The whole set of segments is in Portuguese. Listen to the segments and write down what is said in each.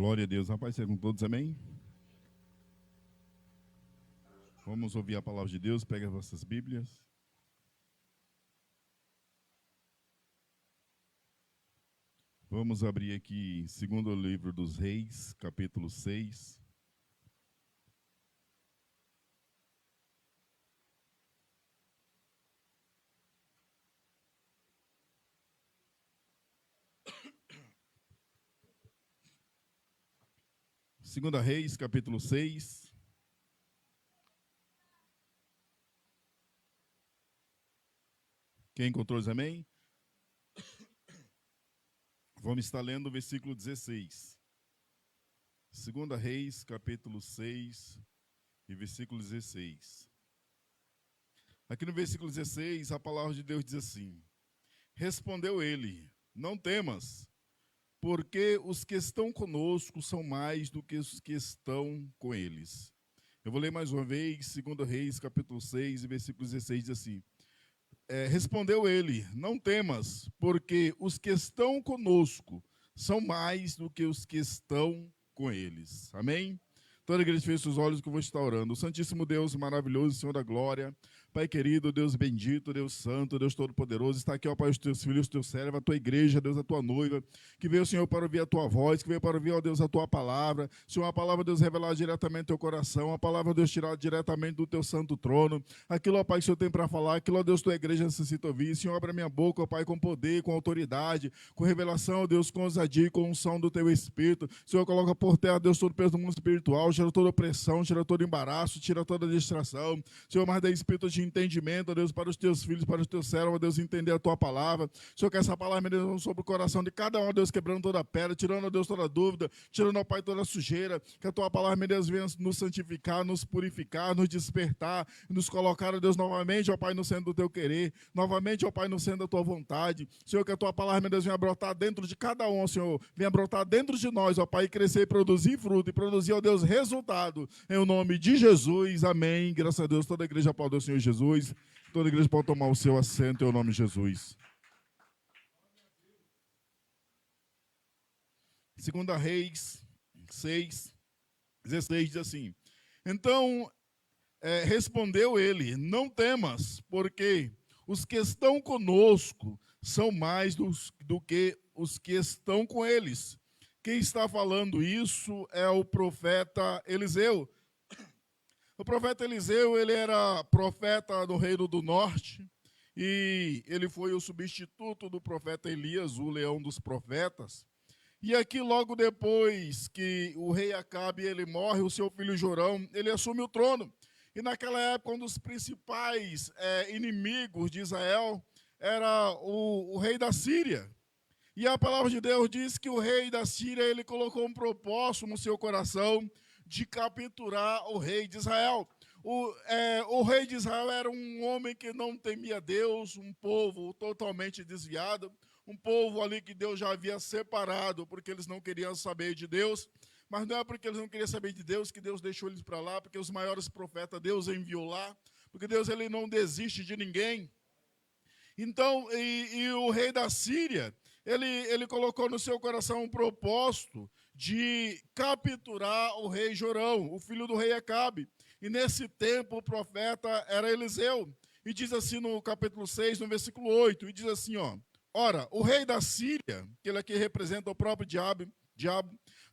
Glória a Deus. Rapaz, seja com todos, amém? Vamos ouvir a palavra de Deus. Pega as vossas Bíblias. Vamos abrir aqui segundo livro dos Reis, capítulo 6. Segunda Reis, capítulo 6. Quem encontrou, diz amém? Vamos estar lendo o versículo 16. Segunda Reis, capítulo 6 e versículo 16. Aqui no versículo 16, a palavra de Deus diz assim: Respondeu ele: Não temas, porque os que estão conosco são mais do que os que estão com eles. Eu vou ler mais uma vez, 2 Reis, capítulo 6, e versículo 16, diz assim: Respondeu ele: Não temas, porque os que estão conosco são mais do que os que estão com eles. Amém? Toda a igreja fecha os olhos que eu vou estar orando. O Santíssimo Deus maravilhoso, Senhor da glória, Pai querido, Deus bendito, Deus santo, Deus todo-poderoso, está aqui, ó Pai, os teus filhos, os teus servos, a tua igreja, Deus, a tua noiva, que veio, Senhor, para ouvir a tua voz, que veio para ouvir, ó Deus, a tua palavra. Senhor, a palavra, Deus, revelar diretamente no teu coração, a palavra, Deus, tirar diretamente do teu santo trono. Aquilo, ó Pai, que o Senhor tem para falar, aquilo, ó Deus, tua igreja necessita ouvir. Senhor, abre a minha boca, ó Pai, com poder, com autoridade, com revelação, ó Deus, com ousadia e com unção do teu Espírito. Senhor, coloca por terra, Deus, todo o peso do mundo espiritual, tira toda opressão, tira todo embaraço, tira toda distração. Senhor, mas dá espírito de entendimento, ó Deus, para os teus filhos, para os teus servos, ó Deus, entender a tua palavra. Senhor, que essa palavra, meu Deus, sobre o coração de cada um, ó Deus, quebrando toda a pedra, tirando, ó Deus, toda dúvida, tirando, ó Pai, toda a sujeira. Que a tua palavra, meu Deus, venha nos santificar, nos purificar, nos despertar, nos colocar, ó Deus, novamente, ó Pai, no centro do teu querer, novamente, ó Pai, no centro da tua vontade. Senhor, que a tua palavra, meu Deus, venha brotar dentro de cada um, Senhor, venha brotar dentro de nós, ó Pai, e crescer e produzir fruto, e produzir, ó Deus, resultado, em o nome de Jesus, amém. Graças a Deus, toda a igreja aplaude o Senhor Jesus, toda a igreja pode tomar o seu assento, em o nome de Jesus. Segunda Reis 6, 16 diz assim: Então respondeu ele: Não temas, porque os que estão conosco são mais do que os que estão com eles. Quem está falando isso é o profeta Eliseu. O profeta Eliseu, ele era profeta do Reino do Norte, e ele foi o substituto do profeta Elias, o leão dos profetas. E aqui, logo depois que o rei Acabe ele morre, o seu filho Jorão, ele assume o trono. E naquela época, um dos principais inimigos de Israel era o rei da Síria. E a palavra de Deus diz que o rei da Síria ele colocou um propósito no seu coração de capturar o rei de Israel. O rei de Israel era um homem que não temia Deus, um povo totalmente desviado, um povo ali que Deus já havia separado, porque eles não queriam saber de Deus. Mas não é porque eles não queriam saber de Deus que Deus deixou eles para lá, porque os maiores profetas Deus enviou lá, porque Deus ele não desiste de ninguém. Então, o rei da Síria, ele colocou no seu coração um propósito de capturar o rei Jorão, o filho do rei Acabe. E nesse tempo o profeta era Eliseu. E diz assim no capítulo 6, no versículo 8, e diz assim, ó: Ora, o rei da Síria, que ele aqui representa o próprio diabo,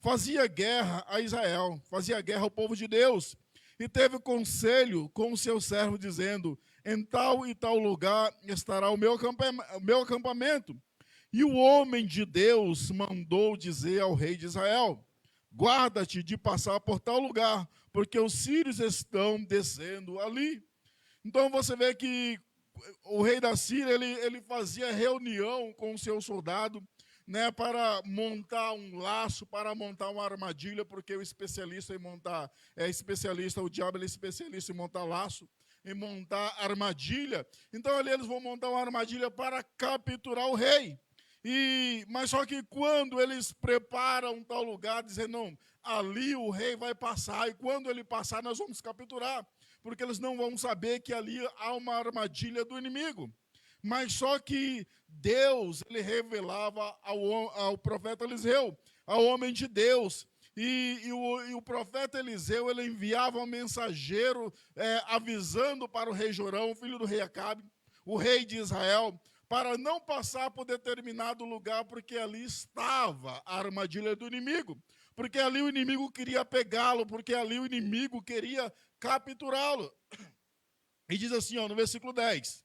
fazia guerra a Israel, fazia guerra ao povo de Deus, e teve conselho com o seu servo, dizendo: Em tal e tal lugar estará o meu acampamento. E o homem de Deus mandou dizer ao rei de Israel: Guarda-te de passar por tal lugar, porque os sírios estão descendo ali. Então você vê que o rei da Síria ele fazia reunião com o seu soldado, né, para montar um laço, para montar uma armadilha, porque o especialista em montar o diabo ele é especialista em montar laço, em montar armadilha. Então ali eles vão montar uma armadilha para capturar o rei. Mas só que quando eles preparam um tal lugar, dizendo, não, ali o rei vai passar, e quando ele passar nós vamos capturar, porque eles não vão saber que ali há uma armadilha do inimigo. Mas só que Deus ele revelava ao profeta Eliseu, ao homem de Deus, e o profeta Eliseu, ele enviava um mensageiro avisando para o rei Jorão, filho do rei Acabe, o rei de Israel, para não passar por determinado lugar, porque ali estava a armadilha do inimigo, porque ali o inimigo queria pegá-lo, porque ali o inimigo queria capturá-lo. E diz assim, no versículo 10,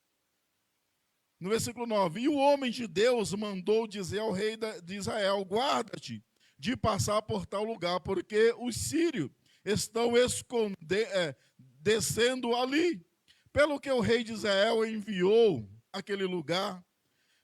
no versículo 9, e o homem de Deus mandou dizer ao rei de Israel, guarda-te de passar por tal lugar, porque os sírios estão descendo ali. Pelo que o rei de Israel enviou aquele lugar,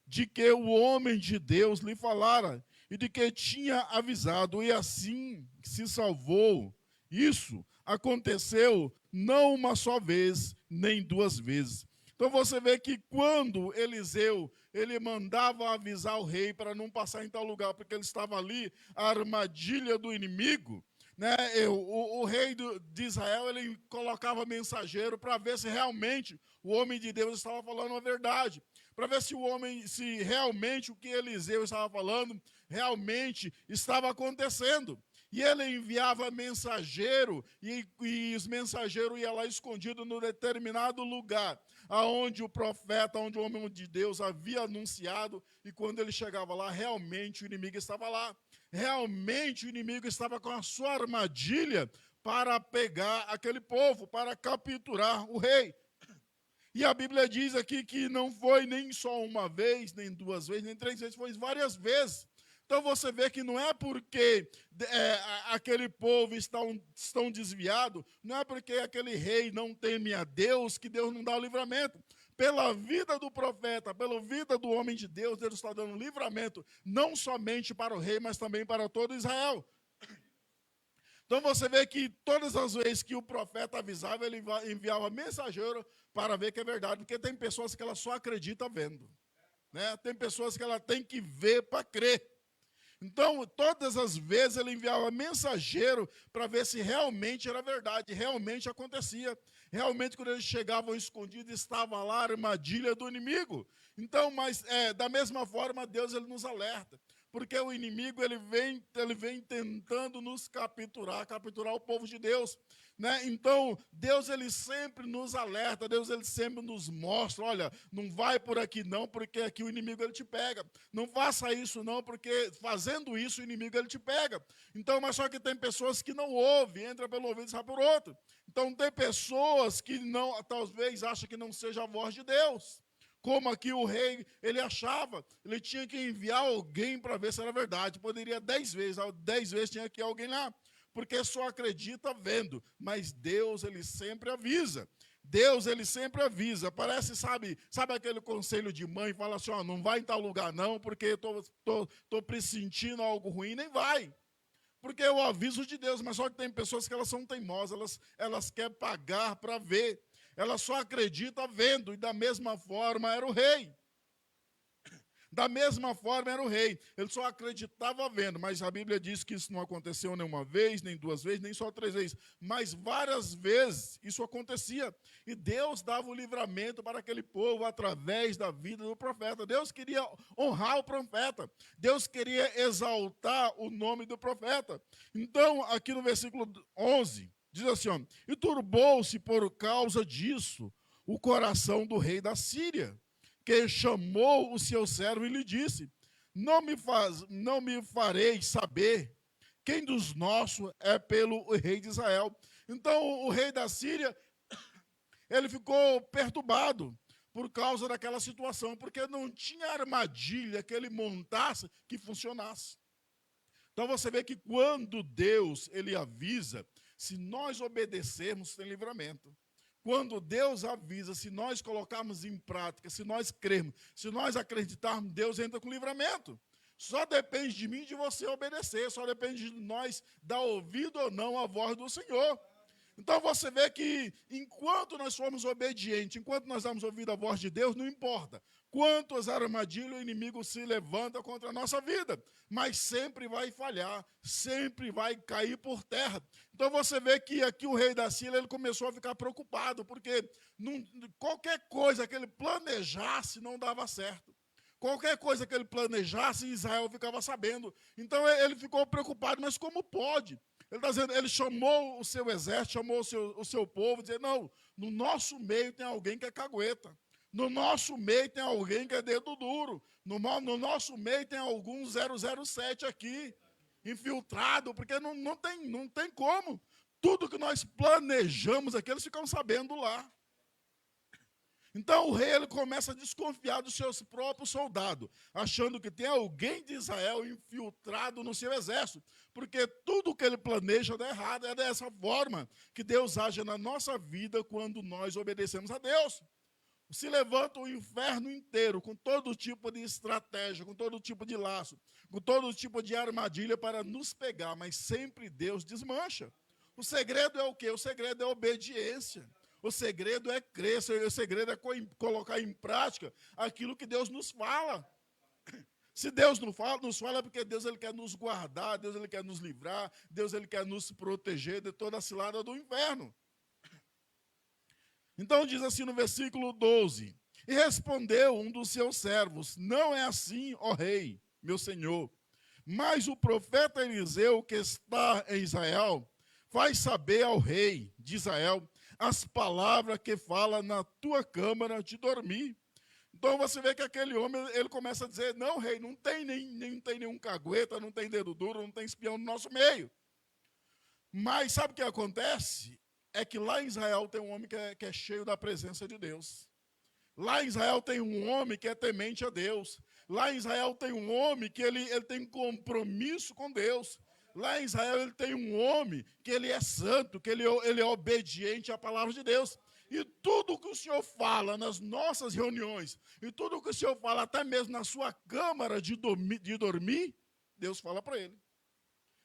de que o homem de Deus lhe falara, e de que tinha avisado, e assim se salvou. Isso aconteceu não uma só vez, nem duas vezes. Então você vê que quando Eliseu, ele mandava avisar o rei para não passar em tal lugar, porque ele estava ali, a armadilha do inimigo, né? O rei de Israel, ele colocava mensageiro para ver se realmente o homem de Deus estava falando a verdade, para ver se realmente o que Eliseu estava falando, realmente estava acontecendo. E ele enviava mensageiro, e os mensageiros iam lá escondido no determinado lugar, aonde o profeta, onde o homem de Deus havia anunciado, e quando ele chegava lá, realmente o inimigo estava lá. Realmente o inimigo estava com a sua armadilha para pegar aquele povo, para capturar o rei. E a Bíblia diz aqui que não foi nem só uma vez, nem duas vezes, nem três vezes, foi várias vezes. Então você vê que não é porque aquele povo estão desviado, não é porque aquele rei não teme a Deus, que Deus não dá o livramento. Pela vida do profeta, pela vida do homem de Deus, Deus está dando livramento, não somente para o rei, mas também para todo Israel. Então você vê que todas as vezes que o profeta avisava, ele enviava mensageiro para ver que é verdade, porque tem pessoas que ela só acredita vendo, né? Tem pessoas que ela tem que ver para crer. Então, todas as vezes ele enviava mensageiro para ver se realmente era verdade, realmente acontecia. Realmente, quando eles chegavam escondidos, estava lá a armadilha do inimigo. Então, mas da mesma forma, Deus ele nos alerta. Porque o inimigo ele vem tentando nos capturar o povo de Deus, né? Então Deus ele sempre nos alerta, Deus ele sempre nos mostra, olha, não vai por aqui não, porque aqui o inimigo ele te pega. Não faça isso não, porque fazendo isso o inimigo ele te pega. Então, mas só que tem pessoas que não ouvem, entra pelo ouvido e sai por outro. Então tem pessoas que não, talvez acham que não seja a voz de Deus. Como aqui o rei, ele achava, ele tinha que enviar alguém para ver se era verdade. Poderia 10 vezes tinha que ir alguém lá, porque só acredita vendo. Mas Deus, ele sempre avisa. Deus, ele sempre avisa. Parece, sabe aquele conselho de mãe, fala assim, não vai em tal lugar não, porque tô pressentindo algo ruim, nem vai. Porque é o aviso de Deus, mas só que tem pessoas que elas são teimosas, elas querem pagar para ver. Ela só acredita vendo, e da mesma forma era o rei. Da mesma forma era o rei. Ele só acreditava vendo, mas a Bíblia diz que isso não aconteceu nem uma vez, nem duas vezes, nem só três vezes. Mas várias vezes isso acontecia. E Deus dava o livramento para aquele povo através da vida do profeta. Deus queria honrar o profeta. Deus queria exaltar o nome do profeta. Então, aqui no versículo 11... diz assim, e turbou-se por causa disso o coração do rei da Síria, que chamou o seu servo e lhe disse, não me fareis saber quem dos nossos é pelo rei de Israel. Então o rei da Síria, ele ficou perturbado por causa daquela situação, porque não tinha armadilha que ele montasse que funcionasse. Então você vê que quando Deus ele avisa, se nós obedecermos, tem livramento. Quando Deus avisa, se nós colocarmos em prática, se nós crermos, se nós acreditarmos, Deus entra com livramento. Só depende de mim e de você obedecer, só depende de nós dar ouvido ou não à voz do Senhor. Então você vê que enquanto nós formos obedientes, enquanto nós damos ouvido à voz de Deus, não importa quantas armadilhas o inimigo se levanta contra a nossa vida, mas sempre vai falhar, sempre vai cair por terra. Então você vê que aqui o rei da Síria ele começou a ficar preocupado, porque qualquer coisa que ele planejasse não dava certo. Qualquer coisa que ele planejasse, Israel ficava sabendo. Então ele ficou preocupado, mas como pode? Ele está dizendo, ele chamou o seu exército, chamou o seu povo, dizendo, não, no nosso meio tem alguém que é cagueta. No nosso meio tem alguém que é dedo duro. No nosso meio tem algum 007 aqui, infiltrado, porque não tem como. Tudo que nós planejamos aqui, eles ficam sabendo lá. Então o rei ele começa a desconfiar dos seus próprios soldados, achando que tem alguém de Israel infiltrado no seu exército, porque tudo que ele planeja dá errado. É dessa forma que Deus age na nossa vida quando nós obedecemos a Deus. Se levanta o inferno inteiro, com todo tipo de estratégia, com todo tipo de laço, com todo tipo de armadilha para nos pegar, mas sempre Deus desmancha. O segredo é o quê? O segredo é a obediência. O segredo é crer, o segredo é colocar em prática aquilo que Deus nos fala. Se Deus nos fala é porque Deus ele quer nos guardar, Deus ele quer nos livrar, Deus ele quer nos proteger de toda a cilada do inferno. Então diz assim no versículo 12, e respondeu um dos seus servos, não é assim, ó rei, meu senhor, mas o profeta Eliseu que está em Israel, faz saber ao rei de Israel as palavras que fala na tua câmara de dormir. Então você vê que aquele homem, ele começa a dizer, não rei, não tem nenhum cagueta, não tem dedo duro, não tem espião no nosso meio. Mas sabe o que acontece? É que lá em Israel tem um homem que é cheio da presença de Deus. Lá em Israel tem um homem que é temente a Deus. Lá em Israel tem um homem que ele tem compromisso com Deus. Lá em Israel ele tem um homem que ele é santo, que ele é obediente à palavra de Deus. E tudo que o Senhor fala nas nossas reuniões, e tudo que o Senhor fala até mesmo na sua câmara de dormir, Deus fala para ele.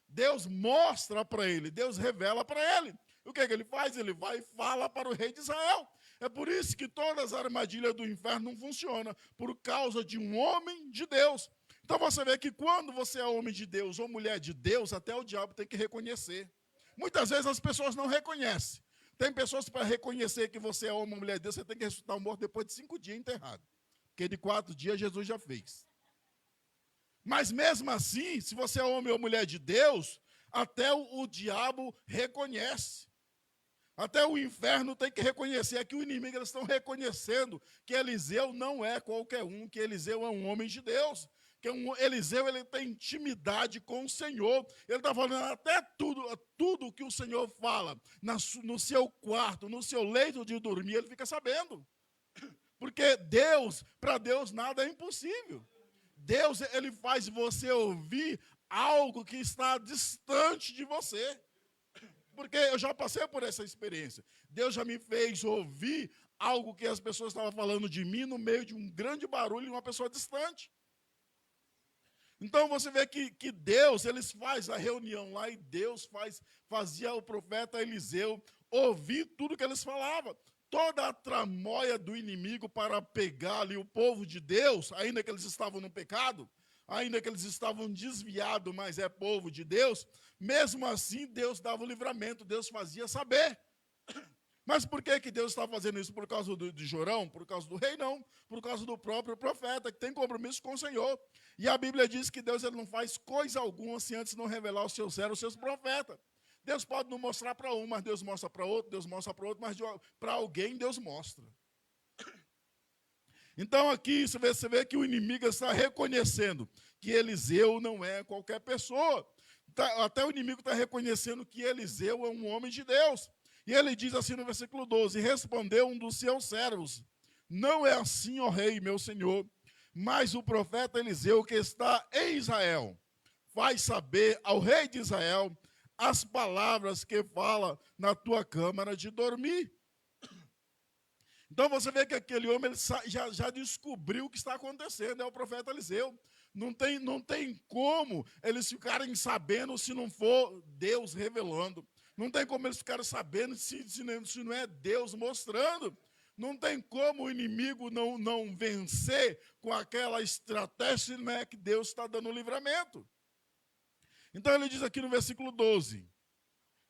Deus mostra para ele, Deus revela para ele. O que ele faz? Ele vai e fala para o rei de Israel. É por isso que todas as armadilhas do inferno não funcionam, por causa de um homem de Deus. Então você vê que quando você é homem de Deus ou mulher de Deus, até o diabo tem que reconhecer. Muitas vezes as pessoas não reconhecem. Tem pessoas que para reconhecer que você é homem ou mulher de Deus, você tem que ressuscitar um morto depois de 5 dias enterrado. Porque de 4 dias Jesus já fez. Mas mesmo assim, se você é homem ou mulher de Deus, até o diabo reconhece. Até o inferno tem que reconhecer. É que o inimigo, eles estão reconhecendo que Eliseu não é qualquer um, que Eliseu é um homem de Deus. Que Eliseu ele tem intimidade com o Senhor. Ele está falando até tudo que o Senhor fala no seu quarto, no seu leito de dormir, ele fica sabendo. Porque para Deus nada é impossível. Deus, ele faz você ouvir algo que está distante de você. Porque eu já passei por essa experiência. Deus já me fez ouvir algo que as pessoas estavam falando de mim no meio de um grande barulho de uma pessoa distante. Então você vê que Deus, eles faz a reunião lá e Deus fazia o profeta Eliseu ouvir tudo que eles falavam. Toda a tramóia do inimigo para pegar ali o povo de Deus, ainda que eles estavam no pecado, ainda que eles estavam desviados, mas é povo de Deus, mesmo assim Deus dava o livramento, Deus fazia saber. Mas por que Deus está fazendo isso? Por causa de Jorão? Por causa do rei? Não. Por causa do próprio profeta, que tem compromisso com o Senhor. E a Bíblia diz que Deus ele não faz coisa alguma se antes não revelar os seus profetas. Deus pode não mostrar para um, mas Deus mostra para outro, Deus mostra para outro, mas para alguém Deus mostra. Então aqui você vê que o inimigo está reconhecendo que Eliseu não é qualquer pessoa. Até o inimigo está reconhecendo que Eliseu é um homem de Deus. E ele diz assim no versículo 12, respondeu um dos seus servos, não é assim, ó rei, meu senhor, mas o profeta Eliseu que está em Israel, faz saber ao rei de Israel as palavras que fala na tua câmara de dormir. Então você vê que aquele homem ele já descobriu o que está acontecendo, é o profeta Eliseu. Não tem como eles ficarem sabendo se não for Deus revelando. Não tem como eles ficarem sabendo se não é Deus mostrando. Não tem como o inimigo não vencer com aquela estratégia se não é que Deus está dando o livramento. Então ele diz aqui no versículo 12,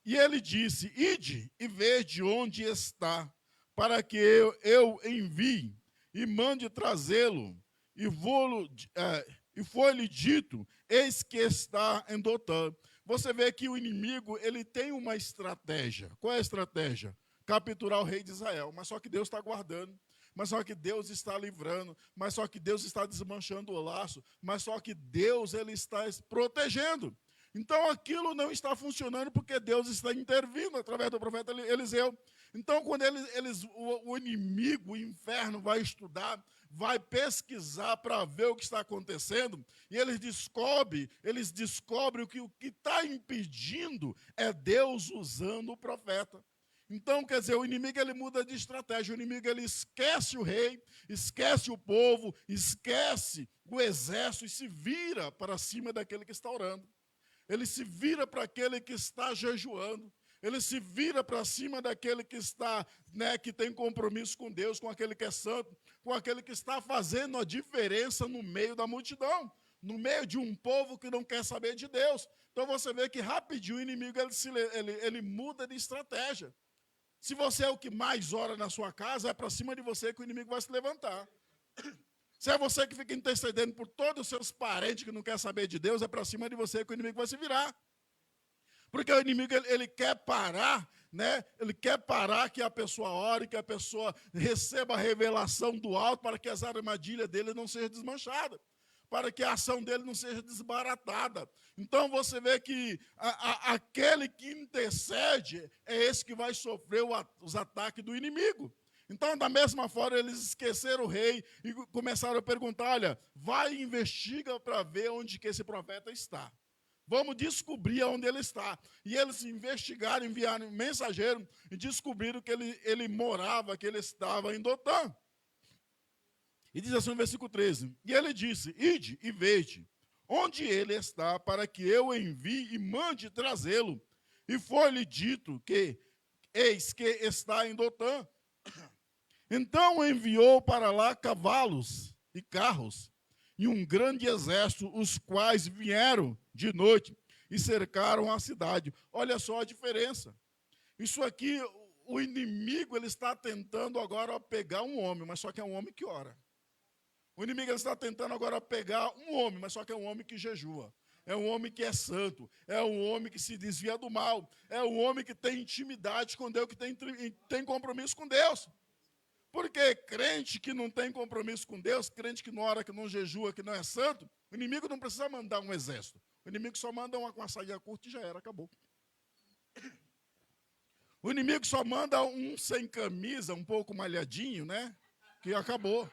e ele disse, ide e vede onde está, para que eu envie e mande trazê-lo. e foi-lhe dito, eis que está em Dotã. Você vê que o inimigo, ele tem uma estratégia. Qual é a estratégia? Capturar o rei de Israel. Mas só que Deus está guardando. Mas só que Deus está livrando. Mas só que Deus está desmanchando o laço. Mas só que Deus, ele está protegendo. Então aquilo não está funcionando porque Deus está intervindo através do profeta Eliseu. Então quando o inimigo, o inferno vai estudar, vai pesquisar para ver o que está acontecendo, e eles descobrem que o que está impedindo é Deus usando o profeta. Então, quer dizer, o inimigo ele muda de estratégia, o inimigo ele esquece o rei, esquece o povo, esquece o exército e se vira para cima daquele que está orando. Ele se vira para aquele que está jejuando. Ele se vira para cima daquele que está, que tem compromisso com Deus, com aquele que é santo, com aquele que está fazendo a diferença no meio da multidão, no meio de um povo que não quer saber de Deus. Então você vê que rapidinho o inimigo ele muda de estratégia. Se você é o que mais ora na sua casa, é para cima de você que o inimigo vai se levantar. Se é você que fica intercedendo por todos os seus parentes que não quer saber de Deus, é para cima de você que o inimigo vai se virar. Porque o inimigo, ele quer parar, Ele quer parar que a pessoa ore, que a pessoa receba a revelação do alto, para que as armadilhas dele não sejam desmanchadas, para que a ação dele não seja desbaratada. Então você vê que aquele que intercede é esse que vai sofrer os ataques do inimigo. Então, da mesma forma, eles esqueceram o rei e começaram a perguntar, olha, vai e investiga para ver onde que esse profeta está. Vamos descobrir onde ele está. E eles investigaram, enviaram um mensageiro e descobriram que ele morava, que ele estava em Dotã. E diz assim no versículo 13, e ele disse, ide e vede onde ele está, para que eu envie e mande trazê-lo. E foi-lhe dito que, eis que está em Dotã. Então enviou para lá cavalos e carros, e um grande exército, os quais vieram de noite e cercaram a cidade. Olha só a diferença. Isso aqui, o inimigo ele está tentando agora pegar um homem, mas só que é um homem que ora. O inimigo ele está tentando agora pegar um homem, mas só que é um homem que jejua. É um homem que é santo, é um homem que se desvia do mal, é um homem que tem intimidade com Deus, que tem compromisso com Deus. Porque crente que não tem compromisso com Deus, crente que não ora, que não jejua, que não é santo, o inimigo não precisa mandar um exército. O inimigo só manda uma saída curta e já era, acabou. O inimigo só manda um sem camisa, um pouco malhadinho, que acabou.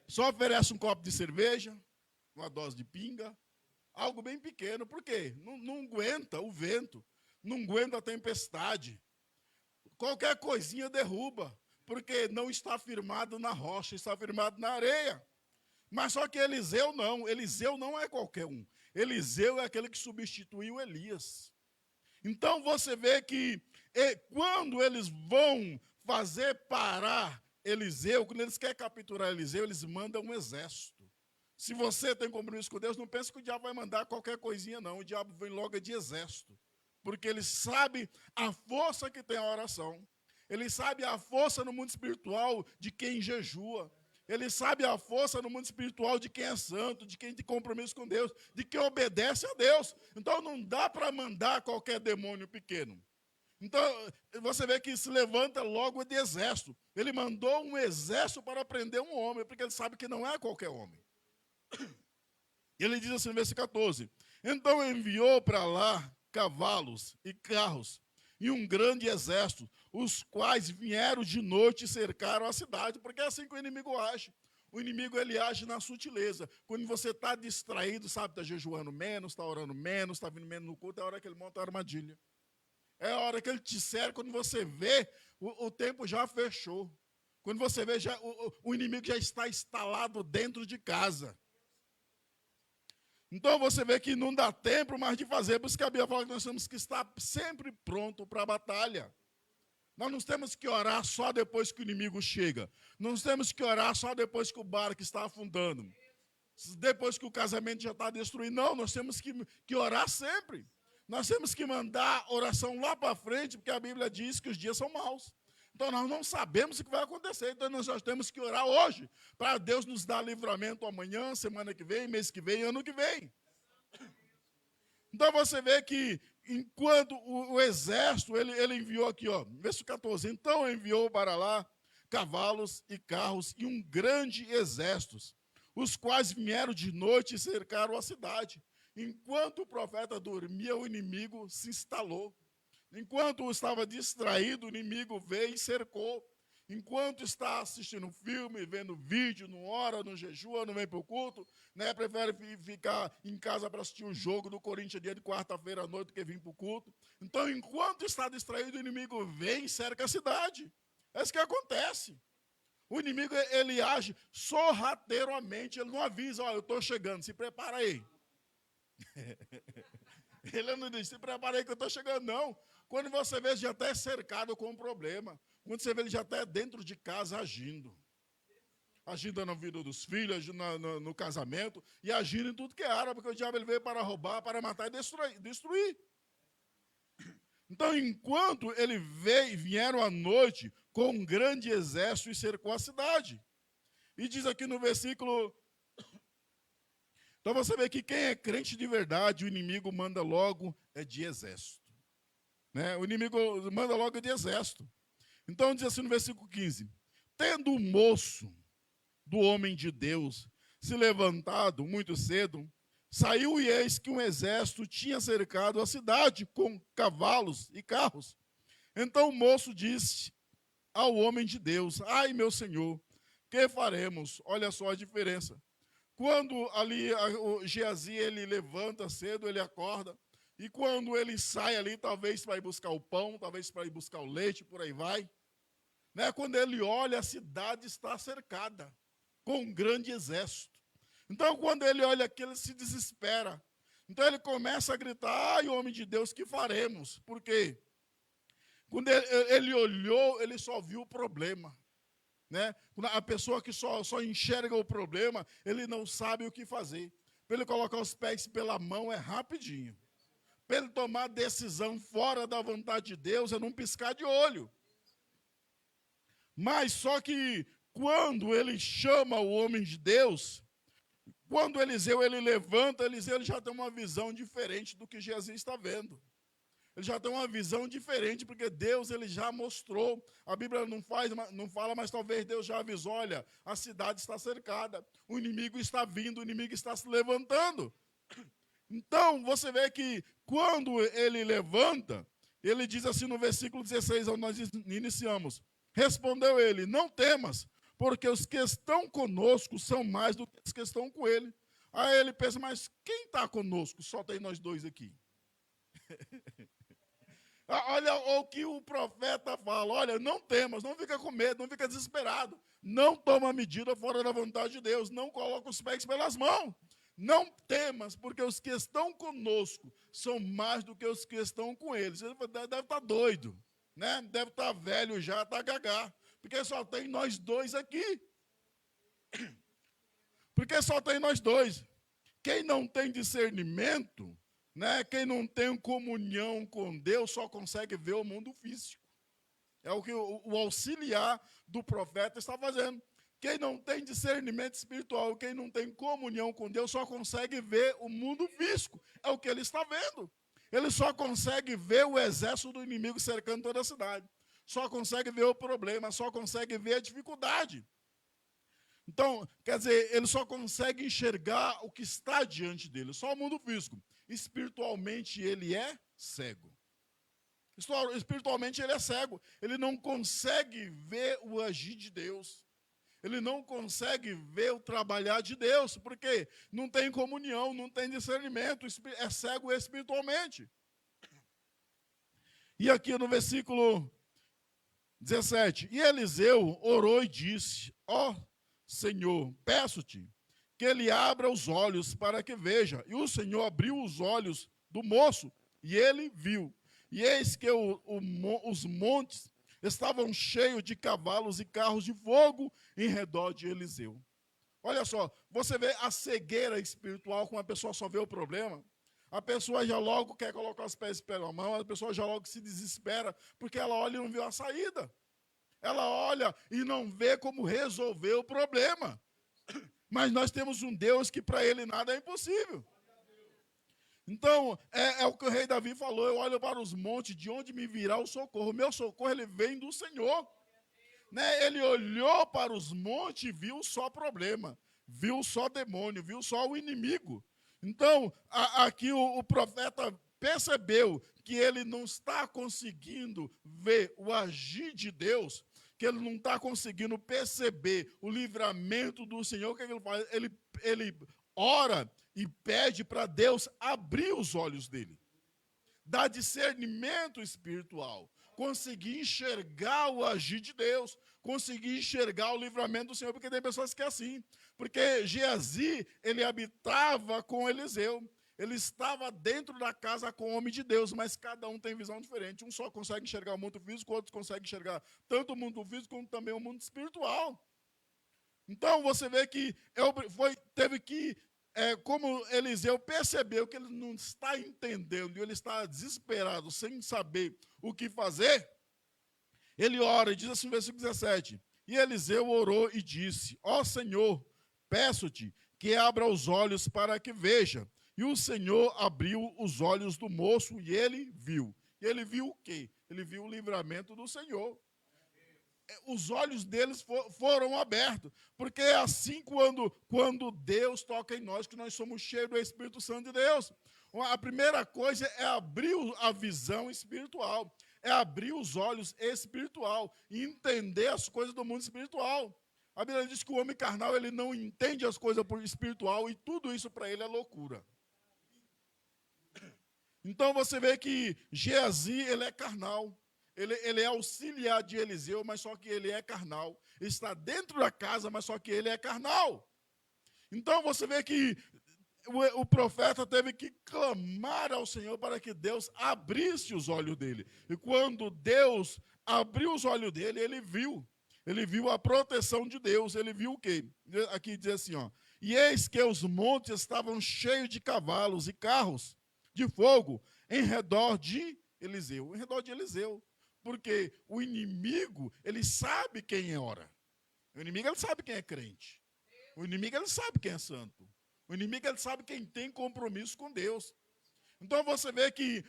Só oferece um copo de cerveja, uma dose de pinga, algo bem pequeno. Por quê? Não aguenta o vento. Não aguenta a tempestade. Qualquer coisinha derruba, porque não está firmado na rocha, está firmado na areia. Mas só que Eliseu não é qualquer um. Eliseu é aquele que substituiu Elias. Então você vê que quando eles vão fazer parar Eliseu, quando eles querem capturar Eliseu, eles mandam um exército. Se você tem compromisso com Deus, não pense que o diabo vai mandar qualquer coisinha, não. O diabo vem logo de exército. Porque ele sabe a força que tem a oração. Ele sabe a força no mundo espiritual de quem jejua. Ele sabe a força no mundo espiritual de quem é santo, de quem tem compromisso com Deus, de quem obedece a Deus. Então não dá para mandar qualquer demônio pequeno. Então você vê que se levanta logo de exército. Ele mandou um exército para prender um homem, porque ele sabe que não é qualquer homem. Ele diz assim no versículo 14, então enviou para lá cavalos e carros, e um grande exército, os quais vieram de noite e cercaram a cidade, porque é assim que o inimigo age. O inimigo ele age na sutileza. Quando você está distraído, está jejuando menos, está orando menos, está vindo menos no culto, é a hora que ele monta a armadilha. É a hora que ele te cerca, quando você vê, o tempo já fechou. Quando você vê, o inimigo já está instalado dentro de casa. Então você vê que não dá tempo mais de fazer, por isso que a Bíblia fala que nós temos que estar sempre pronto para a batalha. Nós não temos que orar só depois que o inimigo chega. Não temos que orar só depois que o barco está afundando. Depois que o casamento já está destruído. Não, nós temos que orar sempre. Nós temos que mandar oração lá para frente, porque a Bíblia diz que os dias são maus. Então, nós não sabemos o que vai acontecer. Então, nós já temos que orar hoje, para Deus nos dar livramento amanhã, semana que vem, mês que vem, ano que vem. Então, você vê que, enquanto o exército, ele enviou aqui, ó, verso 14. Então, enviou para lá cavalos e carros e um grande exército, os quais vieram de noite e cercaram a cidade. Enquanto o profeta dormia, o inimigo se instalou. Enquanto estava distraído, o inimigo veio e cercou. Enquanto está assistindo filme, vendo vídeo, não ora, não jejua, não vem para o culto, né? Prefere ficar em casa para assistir o jogo do Corinthians dia de quarta-feira à noite do que vir para o culto. Então, enquanto está distraído, o inimigo vem e cerca a cidade. É isso que acontece. O inimigo, ele age sorrateiramente, ele não avisa, olha, eu estou chegando, se prepara aí. Ele não diz, se prepara aí que eu estou chegando, não. Quando você vê, ele já está cercado com um problema. Quando você vê, ele já está dentro de casa agindo. Agindo na vida dos filhos, agindo no casamento, e agindo em tudo que é área, porque o diabo ele veio para roubar, para matar e destruir. Então, enquanto ele veio, vieram à noite com um grande exército e cercou a cidade. E diz aqui no versículo... Então você vê que quem é crente de verdade, o inimigo manda logo é de exército. Né? O inimigo manda logo de exército. Então diz assim no versículo 15: tendo o moço do homem de Deus se levantado muito cedo, saiu e eis que um exército tinha cercado a cidade com cavalos e carros. Então o moço disse ao homem de Deus: ai, meu senhor, que faremos? Olha só a diferença. Quando ali o Geazi, ele levanta cedo, ele acorda, e quando ele sai ali, talvez para ir buscar o pão, talvez para ir buscar o leite, por aí vai, né? Quando ele olha, a cidade está cercada com um grande exército. Então, quando ele olha aquilo, ele se desespera. Então, ele começa a gritar: ai, homem de Deus, que faremos? Por quê? Quando ele olhou, ele só viu o problema. Né? A pessoa que só enxerga o problema, ele não sabe o que fazer. Para ele colocar os pés pela mão é rapidinho. Para ele tomar decisão fora da vontade de Deus é num piscar de olho. Mas só que quando ele chama o homem de Deus, quando Eliseu ele levanta, Eliseu ele já tem uma visão diferente do que Jesus está vendo. Ele já tem uma visão diferente, porque Deus ele já mostrou. A Bíblia não fala, mas talvez Deus já avisou: olha, a cidade está cercada, o inimigo está vindo, o inimigo está se levantando. Então, você vê que quando ele levanta, ele diz assim no versículo 16, onde nós iniciamos: respondeu ele: não temas, porque os que estão conosco são mais do que os que estão com ele. Aí ele pensa: mas quem está conosco? Só tem nós dois aqui. Olha o que o profeta fala: olha, não temas, não fica com medo, não fica desesperado, não toma medida fora da vontade de Deus, não coloca os pés pelas mãos, não temas, porque os que estão conosco são mais do que os que estão com eles. Ele deve estar doido, né? Deve estar velho já, está gagá, porque só tem nós dois aqui, porque só tem nós dois. Quem não tem discernimento, né? Quem não tem comunhão com Deus só consegue ver o mundo físico. É o que o auxiliar do profeta está fazendo. Quem não tem discernimento espiritual, quem não tem comunhão com Deus, só consegue ver o mundo físico. É o que ele está vendo. Ele só consegue ver o exército do inimigo cercando toda a cidade. Só consegue ver o problema, só consegue ver a dificuldade. Então, quer dizer, ele só consegue enxergar o que está diante dele, só o mundo físico. Espiritualmente ele é cego. Espiritualmente ele é cego. Ele não consegue ver o agir de Deus. Ele não consegue ver o trabalhar de Deus, porque não tem comunhão, não tem discernimento, é cego espiritualmente. E aqui no versículo 17: e Eliseu orou e disse: ó Senhor, peço-te que ele abra os olhos para que veja. E o Senhor abriu os olhos do moço, e ele viu. E eis que os montes estavam cheios de cavalos e carros de fogo em redor de Eliseu. Olha só, você vê a cegueira espiritual, quando a pessoa só vê o problema. A pessoa já logo quer colocar os pés pela mão, a pessoa já logo se desespera, porque ela olha e não viu a saída. ela olha e não vê como resolver o problema. Mas nós temos um Deus que para ele nada é impossível. Então, é o que o rei Davi falou, eu olho para os montes, de onde me virá o socorro? O meu socorro, ele vem do Senhor. Né? Ele olhou para os montes e viu só problema, viu só demônio, viu só o inimigo. Então, aqui o profeta percebeu que ele não está conseguindo ver o agir de Deus, que ele não está conseguindo perceber o livramento do Senhor. O que ele faz? Ele ora e pede para Deus abrir os olhos dele, dar discernimento espiritual, conseguir enxergar o agir de Deus, conseguir enxergar o livramento do Senhor, porque tem pessoas que é assim, porque Geazi, ele habitava com Eliseu, ele estava dentro da casa com o homem de Deus, mas cada um tem visão diferente, um só consegue enxergar o mundo físico, outro consegue enxergar tanto o mundo físico como também o mundo espiritual. Então você vê que teve que, como Eliseu percebeu que ele não está entendendo, ele está desesperado, sem saber o que fazer, ele ora e diz assim no versículo 17, e Eliseu orou e disse, ó Senhor, peço-te que abra os olhos para que veja. E o Senhor abriu os olhos do moço e ele viu. E ele viu o quê? Ele viu o livramento do Senhor. Os olhos deles foram abertos, porque é assim quando Deus toca em nós, que nós somos cheios do Espírito Santo de Deus. A primeira coisa é abrir a visão espiritual, é abrir os olhos espiritual e entender as coisas do mundo espiritual. A Bíblia diz que o homem carnal, ele não entende as coisas por espiritual e tudo isso para ele é loucura. Então você vê que Geazi, ele é carnal. Ele é auxiliar de Eliseu, mas só que ele é carnal. Está dentro da casa, mas só que ele é carnal. Então você vê que o profeta teve que clamar ao Senhor para que Deus abrisse os olhos dele. E quando Deus abriu os olhos dele, ele viu a proteção de Deus. Ele viu o quê? Aqui diz assim, ó. E eis que os montes estavam cheios de cavalos e carros de fogo em redor de Eliseu. Em redor de Eliseu. Porque o inimigo, ele sabe quem ora. O inimigo, ele sabe quem é crente. O inimigo, ele sabe quem é santo. O inimigo, ele sabe quem tem compromisso com Deus. Então você vê que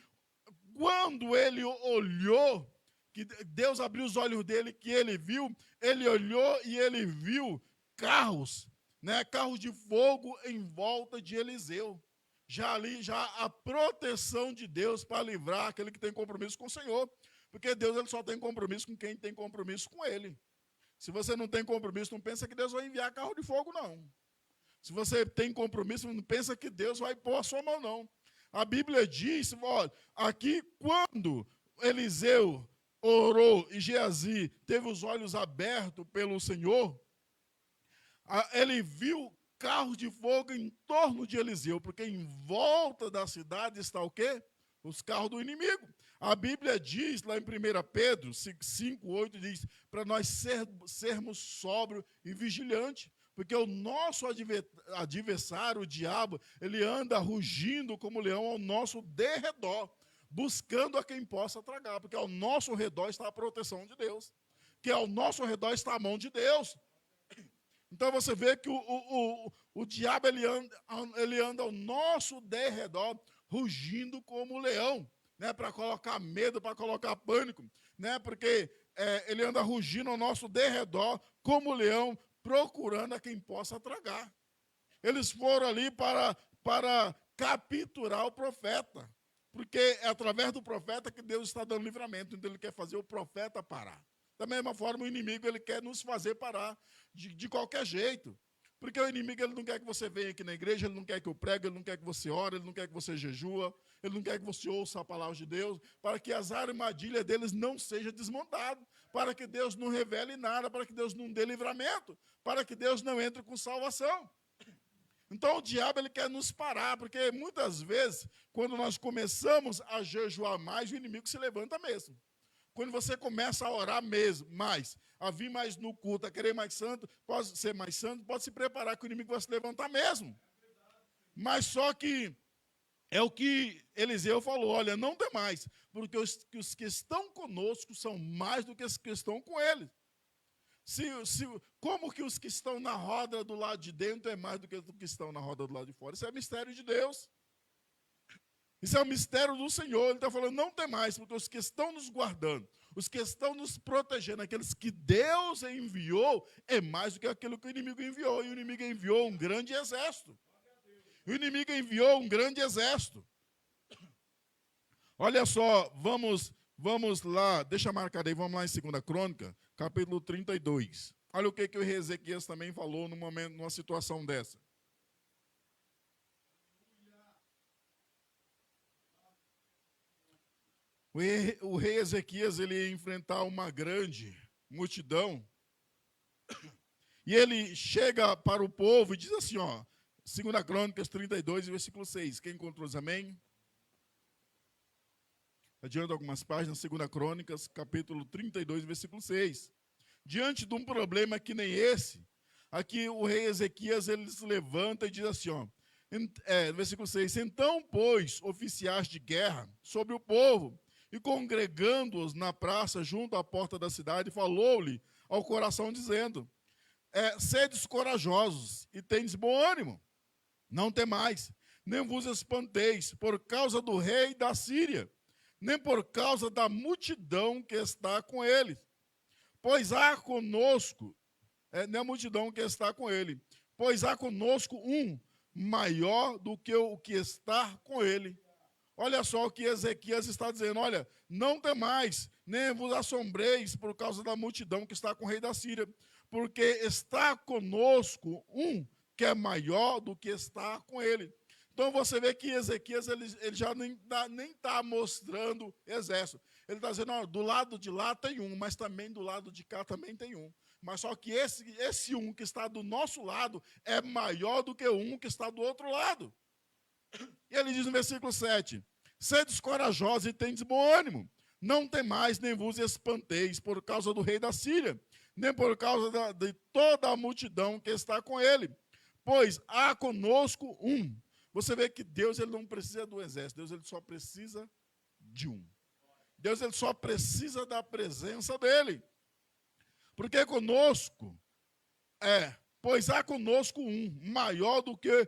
quando ele olhou, que Deus abriu os olhos dele, que ele olhou e ele viu carros, né, carros de fogo em volta de Eliseu. Já a proteção de Deus para livrar aquele que tem compromisso com o Senhor. Porque Deus, ele só tem compromisso com quem tem compromisso com ele. Se você não tem compromisso, não pensa que Deus vai enviar carro de fogo, não. Se você tem compromisso, não pensa que Deus vai pôr a sua mão, não. A Bíblia diz, olha, aqui, quando Eliseu orou e Geazi teve os olhos abertos pelo Senhor, ele viu carros de fogo em torno de Eliseu, porque em volta da cidade está o quê? Os carros do inimigo. A Bíblia diz, lá em 1 Pedro 5:8, diz, para nós sermos sóbrios e vigilantes, porque o nosso adversário, o diabo, ele anda rugindo como leão ao nosso derredor, buscando a quem possa tragar, porque ao nosso redor está a proteção de Deus, que ao nosso redor está a mão de Deus. Então você vê que o diabo, ele anda ao nosso derredor, rugindo como leão, né, para colocar medo, para colocar pânico, né, porque ele anda rugindo ao nosso derredor como leão, procurando a quem possa tragar. Eles foram ali para capturar o profeta, porque é através do profeta que Deus está dando livramento, então ele quer fazer o profeta parar. Da mesma forma, o inimigo, ele quer nos fazer parar de qualquer jeito. Porque o inimigo, ele não quer que você venha aqui na igreja, ele não quer que eu pregue, ele não quer que você ore, ele não quer que você jejua, ele não quer que você ouça a palavra de Deus, para que as armadilhas deles não sejam desmontadas, para que Deus não revele nada, para que Deus não dê livramento, para que Deus não entre com salvação. Então o diabo, ele quer nos parar, porque muitas vezes, quando nós começamos a jejuar mais, o inimigo se levanta mesmo. Quando você começa a orar mesmo, mais, a vir mais no culto, a querer mais santo, pode ser mais santo, pode se preparar que o inimigo vai se levantar mesmo. Mas só que é o que Eliseu falou, olha, não tem mais, porque os que estão conosco são mais do que os que estão com ele. Como que os que estão na roda do lado de dentro é mais do que os que estão na roda do lado de fora? Isso é mistério de Deus. Isso é o mistério do Senhor. Ele está falando, não tem mais, porque os que estão nos guardando, os que estão nos protegendo, aqueles que Deus enviou, é mais do que aquilo que o inimigo enviou. E o inimigo enviou um grande exército. O inimigo enviou um grande exército. Olha só, vamos lá, deixa marcado aí, vamos lá em 2 Crônica, capítulo 32. Olha o que o rei Ezequias também falou numa situação dessa. O rei Ezequias, ele ia enfrentar uma grande multidão, e ele chega para o povo e diz assim, ó, 2 Crônicas 32, versículo 6. Quem encontrou, amém? Adianta algumas páginas, 2 Crônicas, capítulo 32, versículo 6. Diante de um problema que nem esse, aqui o rei Ezequias, ele se levanta e diz assim, ó, versículo 6, então, pois, oficiais de guerra sobre o povo, e congregando-os na praça junto à porta da cidade, falou-lhe ao coração, dizendo, sedes corajosos e tendes bom ânimo, não temais, nem vos espanteis por causa do rei da Síria, nem por causa da multidão que está com ele. Pois há conosco, não é a multidão que está com ele, pois há conosco um maior do que o que está com ele. Olha só o que Ezequias está dizendo, olha, não temais, nem vos assombreis por causa da multidão que está com o rei da Síria, porque está conosco um que é maior do que está com ele. Então você vê que Ezequias ele já nem está mostrando exército. Ele está dizendo, ó, do lado de lá tem um, mas também do lado de cá também tem um. Mas só que esse um que está do nosso lado é maior do que o um que está do outro lado. E ele diz no versículo 7, sedes corajosos e tendes bom ânimo, não temais nem vos espanteis por causa do rei da Síria, nem por causa de toda a multidão que está com ele, pois há conosco um. Você vê que Deus ele não precisa do exército, Deus ele só precisa de um. Deus ele só precisa da presença dele. Porque conosco, pois há conosco um, maior do que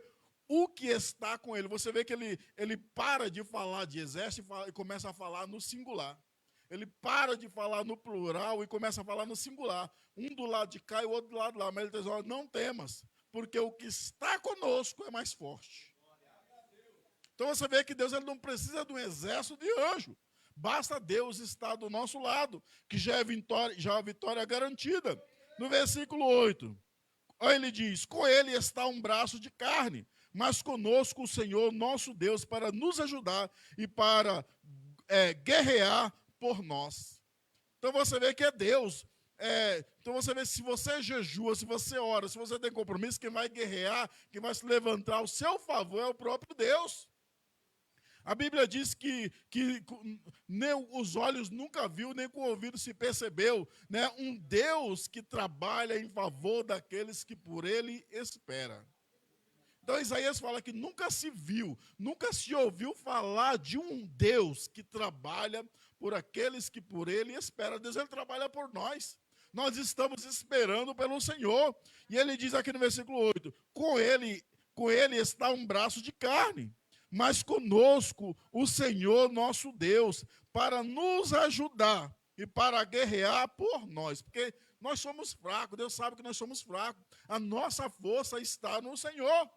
o que está com ele. Você vê que ele para de falar de exército e começa a falar no singular. Ele para de falar no plural e começa a falar no singular. Um do lado de cá e o outro do lado de lá. Mas ele diz, ó, não temas, porque o que está conosco é mais forte. Então você vê que Deus ele não precisa de um exército de anjo. Basta Deus estar do nosso lado, que já é a vitória garantida. No versículo 8, ele diz, com ele está um braço de carne, mas conosco o Senhor nosso Deus para nos ajudar e para guerrear por nós. Então você vê que é Deus. Então você vê, se você jejua, se você ora, se você tem compromisso, quem vai guerrear, quem vai se levantar ao seu favor é o próprio Deus. A Bíblia diz que nem os olhos nunca viu, nem com o ouvido se percebeu, né? Um Deus que trabalha em favor daqueles que por ele espera. Então Isaías fala que nunca se viu, nunca se ouviu falar de um Deus que trabalha por aqueles que por ele espera. Deus ele trabalha por nós. Nós estamos esperando pelo Senhor. E ele diz aqui no versículo 8, com ele está um braço de carne, mas conosco o Senhor nosso Deus, para nos ajudar e para guerrear por nós. Porque nós somos fracos, Deus sabe que nós somos fracos. A nossa força está no Senhor.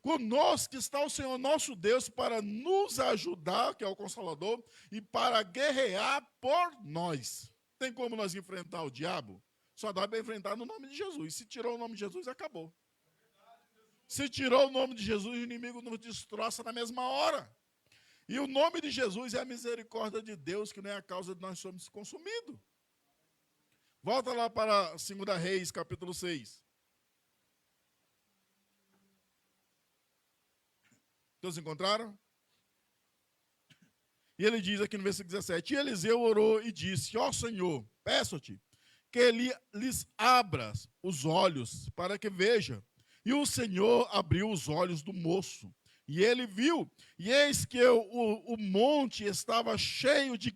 Conosco está o Senhor nosso Deus para nos ajudar, que é o Consolador, e para guerrear por nós. Tem como nós enfrentar o diabo? Só dá para enfrentar no nome de Jesus. Se tirou o nome de Jesus, acabou. Se tirou o nome de Jesus, o inimigo nos destroça na mesma hora. E o nome de Jesus é a misericórdia de Deus, que não é a causa de nós sermos consumidos. Volta lá para 2 Reis, capítulo 6. Todos encontraram? E ele diz aqui no versículo 17, e Eliseu orou e disse, ó Senhor, peço-te que ele lhes abra os olhos para que veja. E o Senhor abriu os olhos do moço, e ele viu, e eis que o monte estava cheio de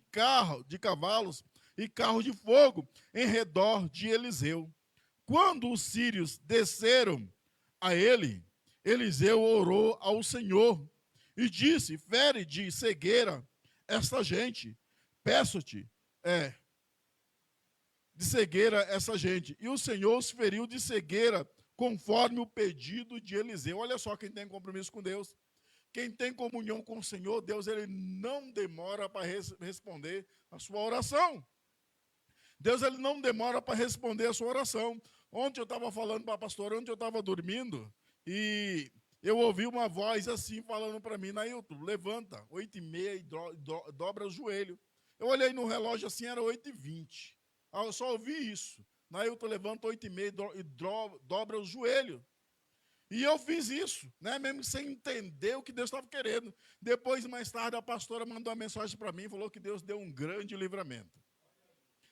cavalos, e carros de fogo em redor de Eliseu. Quando os sírios desceram a ele, Eliseu orou ao Senhor e disse: fere de cegueira esta gente, peço-te, de cegueira essa gente. E o Senhor os feriu de cegueira, conforme o pedido de Eliseu. Olha só, quem tem compromisso com Deus, quem tem comunhão com o Senhor, Deus ele não demora para responder a sua oração. Deus ele não demora para responder a sua oração. Ontem eu estava falando para a pastora, ontem eu estava dormindo, e eu ouvi uma voz assim falando para mim: Nailton, levanta, 8h30 e dobra o joelho. Eu olhei no relógio assim, era 8h20. Eu só ouvi isso. Nailton, levanta 8h30 e dobra o joelho. E eu fiz isso, né, mesmo sem entender o que Deus estava querendo. Depois, mais tarde, a pastora mandou uma mensagem para mim e falou que Deus deu um grande livramento.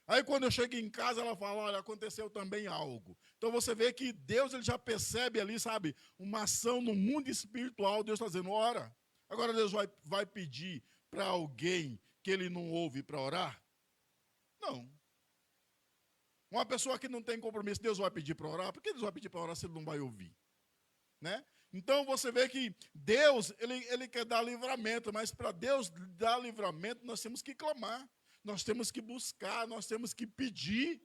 Aí, quando eu cheguei em casa, ela fala: olha, aconteceu também algo. Então, você vê que Deus ele já percebe ali, sabe, uma ação no mundo espiritual. Deus está dizendo: ora. Agora, Deus vai pedir para alguém que ele não ouve para orar? Não. Uma pessoa que não tem compromisso, Deus vai pedir para orar? Por que Deus vai pedir para orar se ele não vai ouvir? Né? Então, você vê que Deus, ele quer dar livramento, mas para Deus dar livramento, nós temos que clamar. Nós temos que buscar, nós temos que pedir,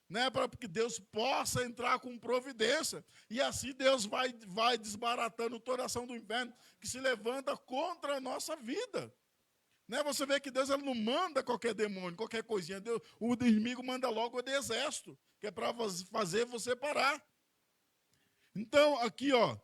né, para que Deus possa entrar com providência. E assim Deus vai desbaratando toda a ação do inferno que se levanta contra a nossa vida. Né? Você vê que Deus ele não manda qualquer demônio, qualquer coisinha. Deus, o inimigo manda logo o exército, que é para fazer você parar. Então, aqui, ó,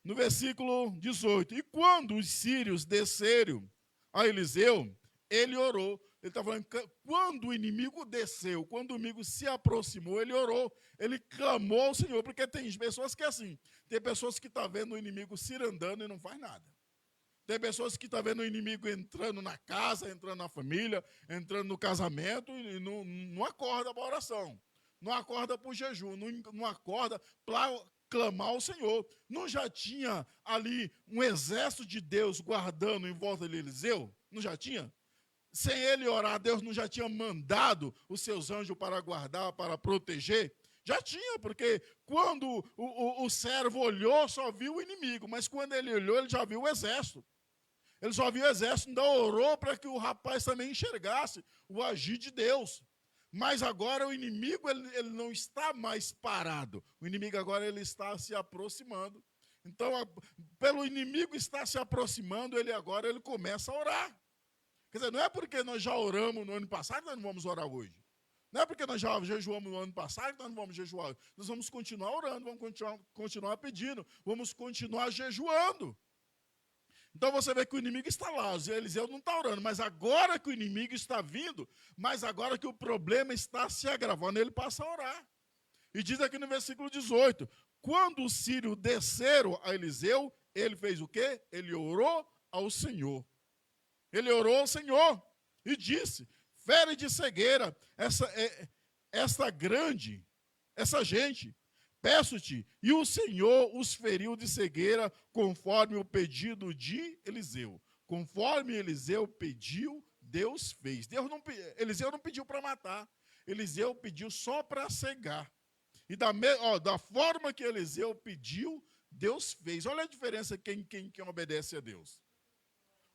no versículo 18: e quando os sírios desceram a Eliseu, ele orou. Ele está falando que quando o inimigo desceu, quando o inimigo se aproximou, ele orou, ele clamou ao Senhor, porque tem pessoas que é assim, tem pessoas que estão vendo o inimigo cirandando e não faz nada. Tem pessoas que estão vendo o inimigo entrando na casa, entrando na família, entrando no casamento e não acorda para a oração, não acorda para o jejum, não acorda para clamar ao Senhor. Não já tinha ali um exército de Deus guardando em volta de Eliseu? Não já tinha? Sem ele orar, Deus não já tinha mandado os seus anjos para guardar, para proteger? Já tinha, porque quando o servo olhou, só viu o inimigo, mas quando ele olhou, ele já viu o exército. Ele só viu o exército, ainda orou para que o rapaz também enxergasse o agir de Deus. Mas agora o inimigo ele não está mais parado. O inimigo agora ele está se aproximando. Então, pelo inimigo estar se aproximando, ele começa a orar. Quer dizer, não é porque nós já oramos no ano passado que nós não vamos orar hoje. Não é porque nós já jejuamos no ano passado que nós não vamos jejuar hoje. Nós vamos continuar orando, vamos continuar pedindo, vamos continuar jejuando. Então você vê que o inimigo está lá, Eliseu não está orando, mas agora que o inimigo está vindo, mas agora que o problema está se agravando, ele passa a orar. E diz aqui no versículo 18, quando os sírios desceram a Eliseu, ele fez o quê? Ele orou ao Senhor. Ele orou ao Senhor e disse: fere de cegueira essa gente, peço-te. E o Senhor os feriu de cegueira, conforme o pedido de Eliseu. Conforme Eliseu pediu, Deus fez. Eliseu não pediu para matar, Eliseu pediu só para cegar. E da forma que Eliseu pediu, Deus fez. Olha a diferença quem obedece a Deus.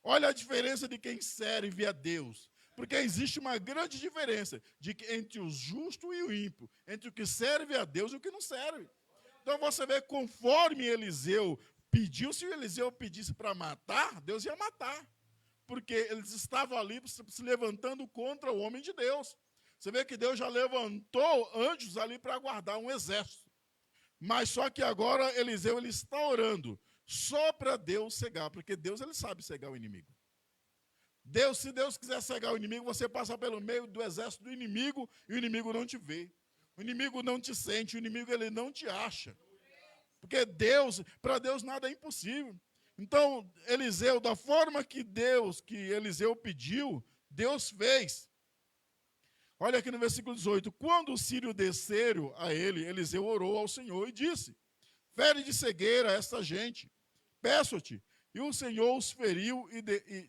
Olha a diferença de quem serve a Deus. Porque existe uma grande diferença entre o justo e o ímpio, entre o que serve a Deus e o que não serve. Então você vê, conforme Eliseu pediu, se Eliseu pedisse para matar, Deus ia matar. Porque eles estavam ali se levantando contra o homem de Deus. Você vê que Deus já levantou anjos ali para guardar um exército. Mas só que agora Eliseu ele está orando só para Deus cegar, porque Deus ele sabe cegar o inimigo. Se Deus quiser cegar o inimigo, você passa pelo meio do exército do inimigo e o inimigo não te vê. O inimigo não te sente, o inimigo ele não te acha. Porque para Deus nada é impossível. Então, Eliseu, da forma que Eliseu pediu, Deus fez. Olha aqui no versículo 18. Quando os sírios desceram a ele, Eliseu orou ao Senhor e disse: fere de cegueira esta gente, peço-te. E o Senhor os feriu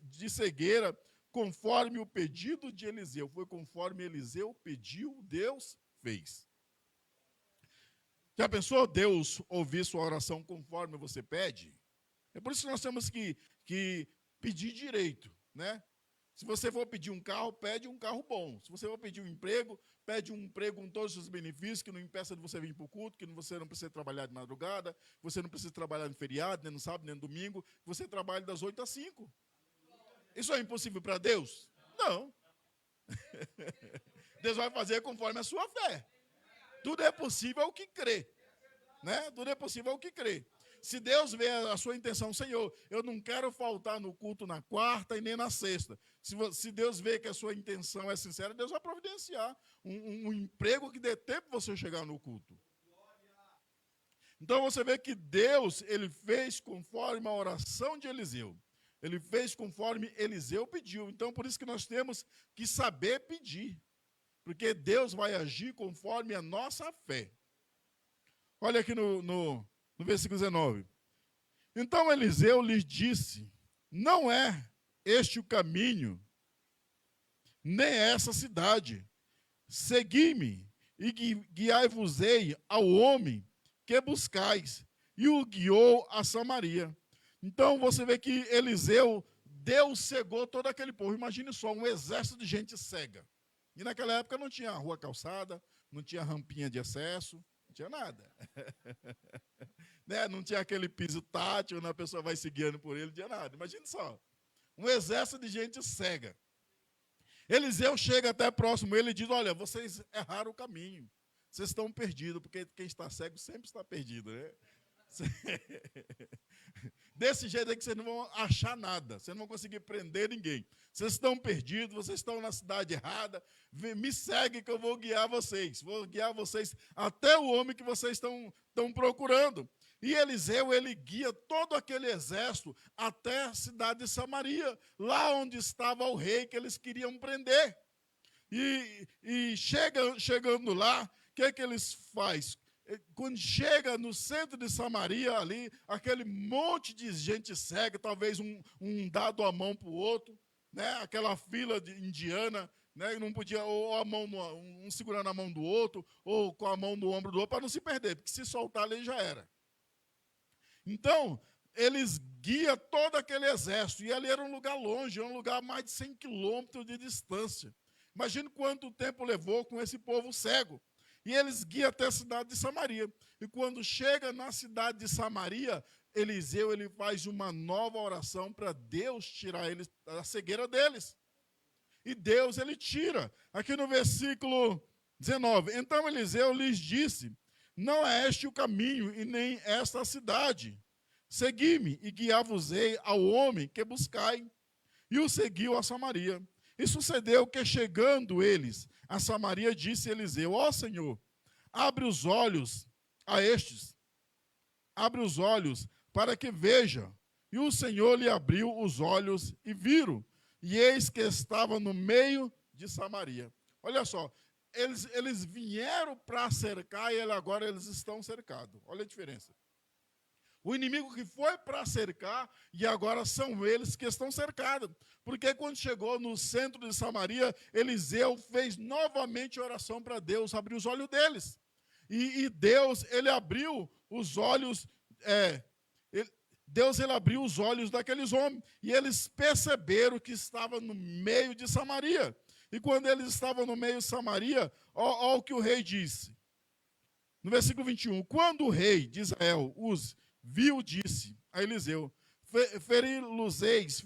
de cegueira, conforme o pedido de Eliseu. Foi conforme Eliseu pediu, Deus fez. Já pensou Deus ouvir sua oração conforme você pede? É por isso que nós temos que pedir direito, né? Se você for pedir um carro, pede um carro bom. Se você for pedir um emprego, pede um emprego com todos os benefícios, que não impeça de você vir para o culto, que você não precisa trabalhar de madrugada, você não precisa trabalhar no feriado, nem no sábado, nem no domingo, que você trabalhe das 8 às 5. Isso é impossível para Deus? Não. Deus vai fazer conforme a sua fé. Tudo é possível ao que crê. Né? Tudo é possível ao que crê. Se Deus vê a sua intenção, Senhor, eu não quero faltar no culto na quarta e nem na sexta. Se Deus vê que a sua intenção é sincera, Deus vai providenciar um emprego que dê tempo você chegar no culto. Então você vê que Deus, ele fez conforme a oração de Eliseu. Ele fez conforme Eliseu pediu. Então por isso que nós temos que saber pedir. Porque Deus vai agir conforme a nossa fé. Olha aqui no versículo 19. Então Eliseu lhes disse: não é este o caminho, nem essa cidade. Segui-me e guiai-vos-ei ao homem que buscais. E o guiou a Samaria. Então você vê que Eliseu, Deus cegou todo aquele povo. Imagine só, um exército de gente cega. E naquela época não tinha rua calçada, não tinha rampinha de acesso, não tinha nada. Né? Não tinha aquele piso tátil, onde a pessoa vai se guiando por ele, não tinha nada. Imagine só, um exército de gente cega. Eliseu chega até próximo, ele diz: olha, vocês erraram o caminho, vocês estão perdidos, porque quem está cego sempre está perdido, né? Desse jeito é que vocês não vão achar nada, vocês não vão conseguir prender ninguém. Vocês estão perdidos, vocês estão na cidade errada, me segue que eu vou guiar vocês. Vou guiar vocês até o homem que vocês estão procurando. E Eliseu, ele guia todo aquele exército até a cidade de Samaria, lá onde estava o rei que eles queriam prender. E chegando lá, o que é que eles fazem? Quando chega no centro de Samaria, ali, aquele monte de gente cega, talvez um dado a mão para o outro, né? Aquela fila indiana, né? Não podia, ou a mão, um segurando a mão do outro, ou com a mão no ombro do outro, para não se perder, porque se soltar ali já era. Então, eles guiam todo aquele exército, e ali era um lugar longe, era um lugar a mais de 100 quilômetros de distância. Imagina quanto tempo levou com esse povo cego. E eles guiam até a cidade de Samaria. E quando chega na cidade de Samaria, Eliseu ele faz uma nova oração para Deus tirar eles da cegueira deles. E Deus ele tira. Aqui no versículo 19. Então Eliseu lhes disse: não é este o caminho e nem esta a cidade. Segui-me e guiar-vos-ei ao homem que buscai. E o seguiu a Samaria. E sucedeu que, chegando eles a Samaria, disse Eliseu: ó Senhor, abre os olhos a estes, abre os olhos para que veja. E o Senhor lhe abriu os olhos e viram, e eis que estava no meio de Samaria. Olha só, eles vieram para cercar e agora eles estão cercados. Olha a diferença. O inimigo que foi para cercar, e agora são eles que estão cercados. Porque quando chegou no centro de Samaria, Eliseu fez novamente oração para Deus abrir os olhos deles. E Deus, ele abriu os olhos, Deus, ele abriu os olhos daqueles homens. E eles perceberam que estava no meio de Samaria. E quando eles estavam no meio de Samaria, olha o que o rei disse. No versículo 21, quando o rei de Israel os viu, disse a Eliseu: feri-los-eis,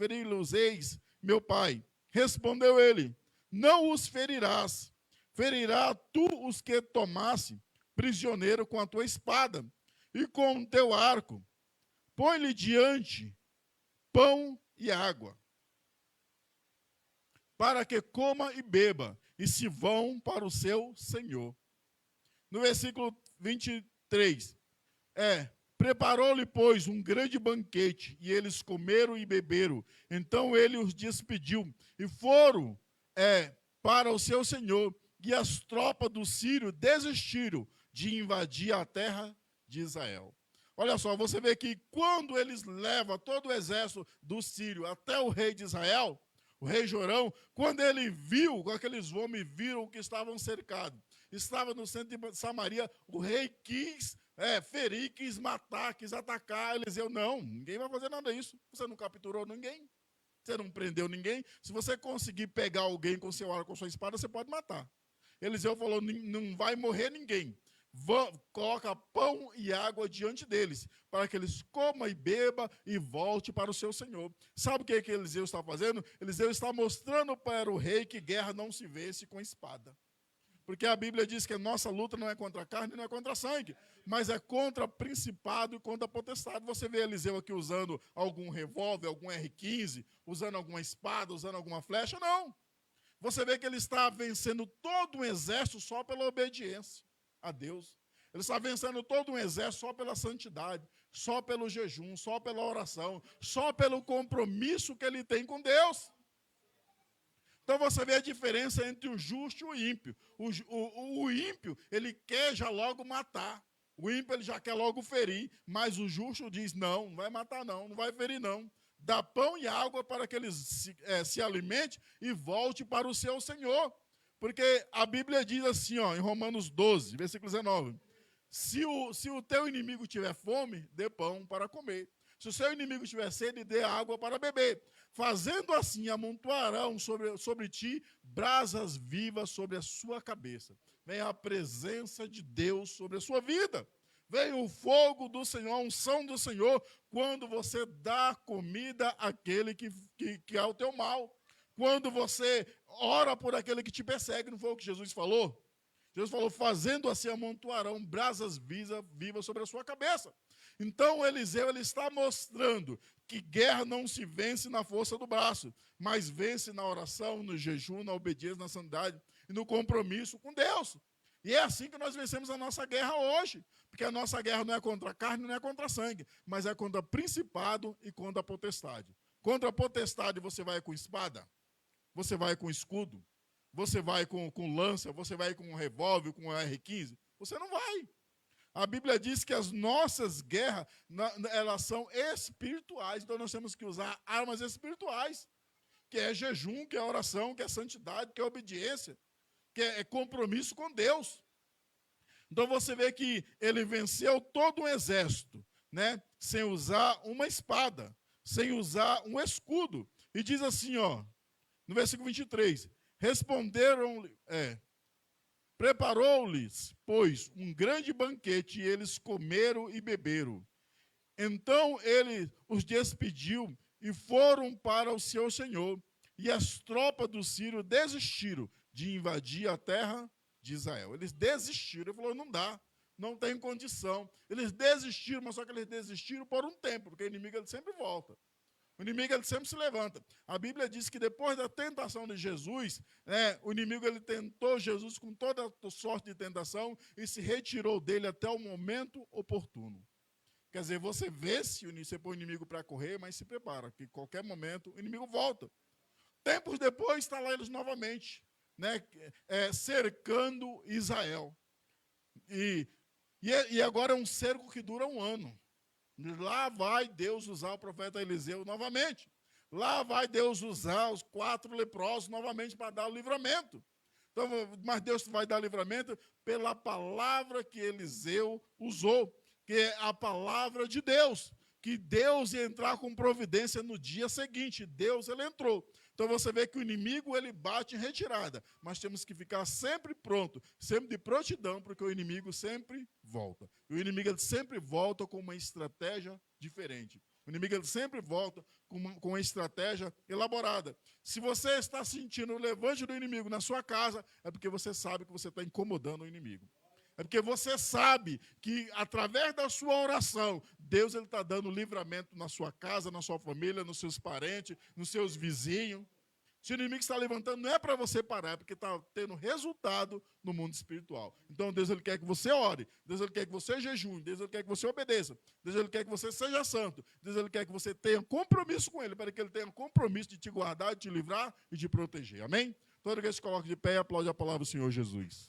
meu pai. Respondeu ele: não os ferirás, ferirá tu os que tomasse prisioneiro com a tua espada e com o teu arco. Põe-lhe diante pão e água, para que coma e beba, e se vão para o seu senhor. No versículo 23, preparou-lhe, pois, um grande banquete, e eles comeram e beberam. Então ele os despediu, e foram para o seu senhor. E as tropas do Sírio desistiram de invadir a terra de Israel. Olha só, você vê que quando eles levam todo o exército do Sírio até o rei de Israel, O rei Jorão, quando ele viu, com aqueles homens viram que estavam cercados, estava no centro de Samaria, o rei quis ferir, quis matar, quis atacar. Eliseu, não, ninguém vai fazer nada disso. Você não capturou ninguém, você não prendeu ninguém. Se você conseguir pegar alguém com seu arco, com sua espada, você pode matar. Eliseu falou, não vai morrer ninguém. Coloca pão e água diante deles, para que eles comam e bebam e volte para o seu senhor. Sabe o que Eliseu está fazendo? Eliseu está mostrando para o rei que guerra não se vence com espada. Porque a Bíblia diz que a nossa luta não é contra a carne, não é contra sangue, mas é contra principado e contra potestade. Você vê Eliseu aqui usando algum revólver, algum R15, usando alguma espada, usando alguma flecha? Não. Você vê que ele está vencendo todo um exército só pela obediência a Deus. Ele está vencendo todo um exército só pela santidade, só pelo jejum, só pela oração, só pelo compromisso que ele tem com Deus. Então você vê a diferença entre o justo e o ímpio. O ímpio, ele quer já logo matar. O ímpio, ele já quer logo ferir, mas o justo diz, não vai matar não vai ferir não. Dá pão e água para que ele se alimente e volte para o seu Senhor. Porque a Bíblia diz assim, em Romanos 12, versículo 19, se o teu inimigo tiver fome, dê pão para comer. Se o seu inimigo tiver sede, dê água para beber. Fazendo assim, amontoarão sobre ti brasas vivas sobre a sua cabeça. Vem a presença de Deus sobre a sua vida. Vem o fogo do Senhor, a unção do Senhor, quando você dá comida àquele que é o teu mal. Quando você ora por aquele que te persegue, não foi o que Jesus falou? Jesus falou, fazendo assim amontoarão brasas vivas sobre a sua cabeça. Então Eliseu ele está mostrando que guerra não se vence na força do braço, mas vence na oração, no jejum, na obediência, na santidade e no compromisso com Deus. E é assim que nós vencemos a nossa guerra hoje, porque a nossa guerra não é contra a carne, não é contra a sangue, mas é contra principado e contra a potestade. Contra a potestade você vai com espada, você vai com escudo, você vai com lança, você vai com revólver, com R15, você não vai. A Bíblia diz que as nossas guerras, elas são espirituais, então nós temos que usar armas espirituais, que é jejum, que é oração, que é santidade, que é obediência, que é compromisso com Deus. Então você vê que ele venceu todo um exército, né, sem usar uma espada, sem usar um escudo. E diz assim, no versículo 23, preparou-lhes, pois, um grande banquete, e eles comeram e beberam. Então ele os despediu e foram para o seu senhor. E as tropas do Sírio desistiram de invadir a terra de Israel. Eles desistiram. Ele falou, não dá, não tem condição. Eles desistiram, mas só que eles desistiram por um tempo, porque o inimigo ele sempre volta. O inimigo ele sempre se levanta. A Bíblia diz que depois da tentação de Jesus, o inimigo ele tentou Jesus com toda sorte de tentação e se retirou dele até o momento oportuno. Quer dizer, você vence, você põe o inimigo para correr, mas se prepara, que em qualquer momento o inimigo volta. Tempos depois está lá eles novamente, cercando Israel. E agora é um cerco que dura um ano. Lá vai Deus usar o profeta Eliseu novamente. Lá vai Deus usar os 4 leprosos novamente para dar o livramento. Então, mas Deus vai dar livramento pela palavra que Eliseu usou, que é a palavra de Deus. Que Deus ia entrar com providência no dia seguinte. Deus, ele entrou. Então você vê que o inimigo, ele bate em retirada. Mas temos que ficar sempre pronto, sempre de prontidão, porque o inimigo sempre volta. E o inimigo, ele sempre volta com uma estratégia diferente. O inimigo, ele sempre volta com uma estratégia elaborada. Se você está sentindo o levante do inimigo na sua casa, é porque você sabe que você está incomodando o inimigo. É porque você sabe que, através da sua oração, Deus está dando livramento na sua casa, na sua família, nos seus parentes, nos seus vizinhos. Se o inimigo está levantando, não é para você parar, é porque está tendo resultado no mundo espiritual. Então, Deus ele quer que você ore, Deus ele quer que você jejue, Deus ele quer que você obedeça, Deus ele quer que você seja santo, Deus ele quer que você tenha compromisso com ele, para que ele tenha compromisso de te guardar, de te livrar e de proteger. Amém? Toda vez que se coloca de pé, aplaude a palavra do Senhor Jesus.